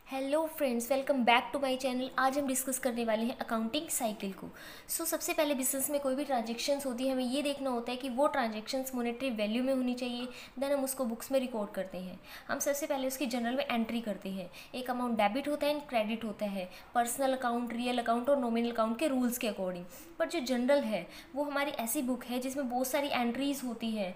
Hello friends, welcome back to my channel. आज हम discuss करने वाले हैं अकाउंटिंग साइकिल को। सबसे पहले बिजनेस में कोई भी ट्रांजैक्शंस होती है, हमें ये देखना होता है कि वो ट्रांजैक्शंस मॉनेटरी वैल्यू में होनी चाहिए। देन हम उसको बुक्स में रिकॉर्ड करते हैं। हम सबसे पहले उसकी जनरल में एंट्री करते हैं। एक अमाउंट डेबिट होता है एंड क्रेडिट होता है, पर्सनल अकाउंट, रियल अकाउंट और नॉमिनल अकाउंट के रूल्स के अकॉर्डिंग। पर जो जनरल है वो हमारी ऐसी बुक है जिसमें बहुत सारी एंट्रीज होती हैं।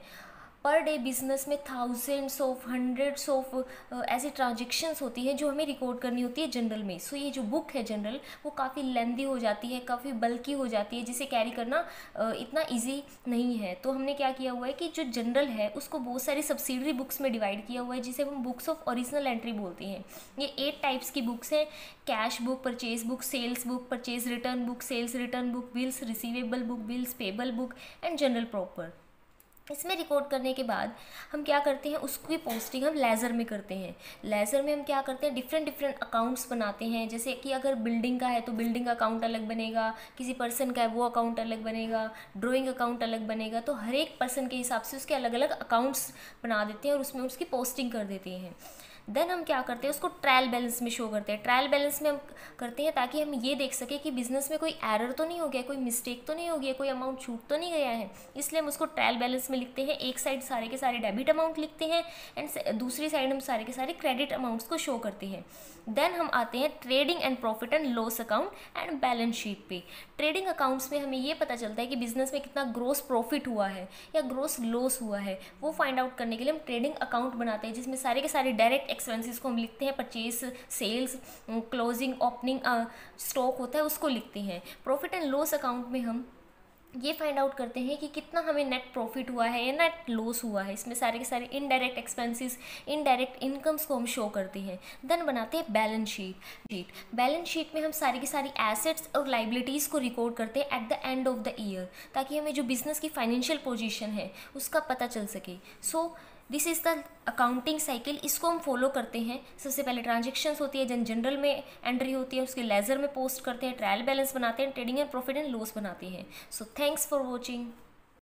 पर डे बिजनेस में थाउजेंड्स ऑफ, हंड्रेड्स ऑफ ऐसी ट्रांजेक्शन्स होती हैं जो हमें रिकॉर्ड करनी होती है जनरल में। ये जो बुक है जनरल, वो काफ़ी लेंदी हो जाती है, काफ़ी बल्कि हो जाती है, जिसे कैरी करना इतना इजी नहीं है। तो हमने क्या किया हुआ है कि जो जनरल है उसको बहुत सारी सब्सिडरी बुक्स में डिवाइड किया हुआ है, जिसे हम बुक्स ऑफ ओरिजिनल एंट्री बोलते हैं। ये 8 टाइप्स की बुक्स हैं: cash book, purchase book, sales book, purchase return book, sales return book, bills receivable book, bills payable book and journal proper. इसमें रिकॉर्ड करने के बाद हम क्या करते हैं, उसकी पोस्टिंग हम लेज़र में करते हैं। लेज़र में हम क्या करते हैं, डिफरेंट डिफरेंट अकाउंट्स बनाते हैं। जैसे कि अगर बिल्डिंग का है तो बिल्डिंग का अकाउंट अलग बनेगा, किसी पर्सन का है वो अकाउंट अलग बनेगा, ड्राइंग अकाउंट अलग बनेगा। तो हर एक पर्सन के हिसाब से उसके अलग अलग अकाउंट्स बना देते हैं और उसमें उसकी पोस्टिंग कर देते हैं। देन हम क्या करते हैं, उसको ट्रायल बैलेंस में शो करते हैं। ट्रायल बैलेंस में हम करते हैं ताकि हम ये देख सकें कि बिजनेस में कोई एरर तो नहीं हो गया, कोई मिस्टेक तो नहीं हो गया, कोई अमाउंट छूट तो नहीं गया है। इसलिए हम उसको ट्रायल बैलेंस में लिखते हैं। एक साइड सारे के सारे डेबिट अमाउंट लिखते हैं एंड दूसरी साइड हम सारे के सारे क्रेडिट अमाउंट्स को शो करते हैं। देन हम आते हैं trading and profit and loss account and balance sheet पे। ट्रेडिंग अकाउंट्स में हमें ये पता चलता है कि बिजनेस में कितना ग्रोस प्रॉफिट हुआ है या ग्रोस लॉस हुआ है। वो फाइंड आउट करने के लिए हम ट्रेडिंग अकाउंट बनाते हैं, जिसमें सारे के सारे डायरेक्ट एक्सपेंसेस को हम लिखते हैं। Purchase, sales, closing, opening stock होता है उसको लिखते हैं। प्रॉफिट एंड लॉस अकाउंट में हम ये फाइंड आउट करते हैं कि कितना हमें नेट प्रॉफिट हुआ है या नेट लॉस हुआ है। इसमें सारे के सारे इनडायरेक्ट एक्सपेंसेस, इनडायरेक्ट इनकम्स को हम शो करते हैं। देन बनाते हैं बैलेंस शीट। बैलेंस शीट में हम सारी की सारी एसेट्स और लाइबिलिटीज़ को रिकॉर्ड करते हैं at the end of the year, ताकि हमें जो बिजनेस की फाइनेंशियल पोजीशन है उसका पता चल सके। This is the accounting cycle. इसको हम फॉलो करते हैं। सबसे पहले ट्रांजेक्शन्स होती है, जनरल में एंट्री होती है, उसके लेज़र में पोस्ट करते हैं, ट्रायल बैलेंस बनाते हैं, trading and profit and loss बनाते हैं। Thanks for watching.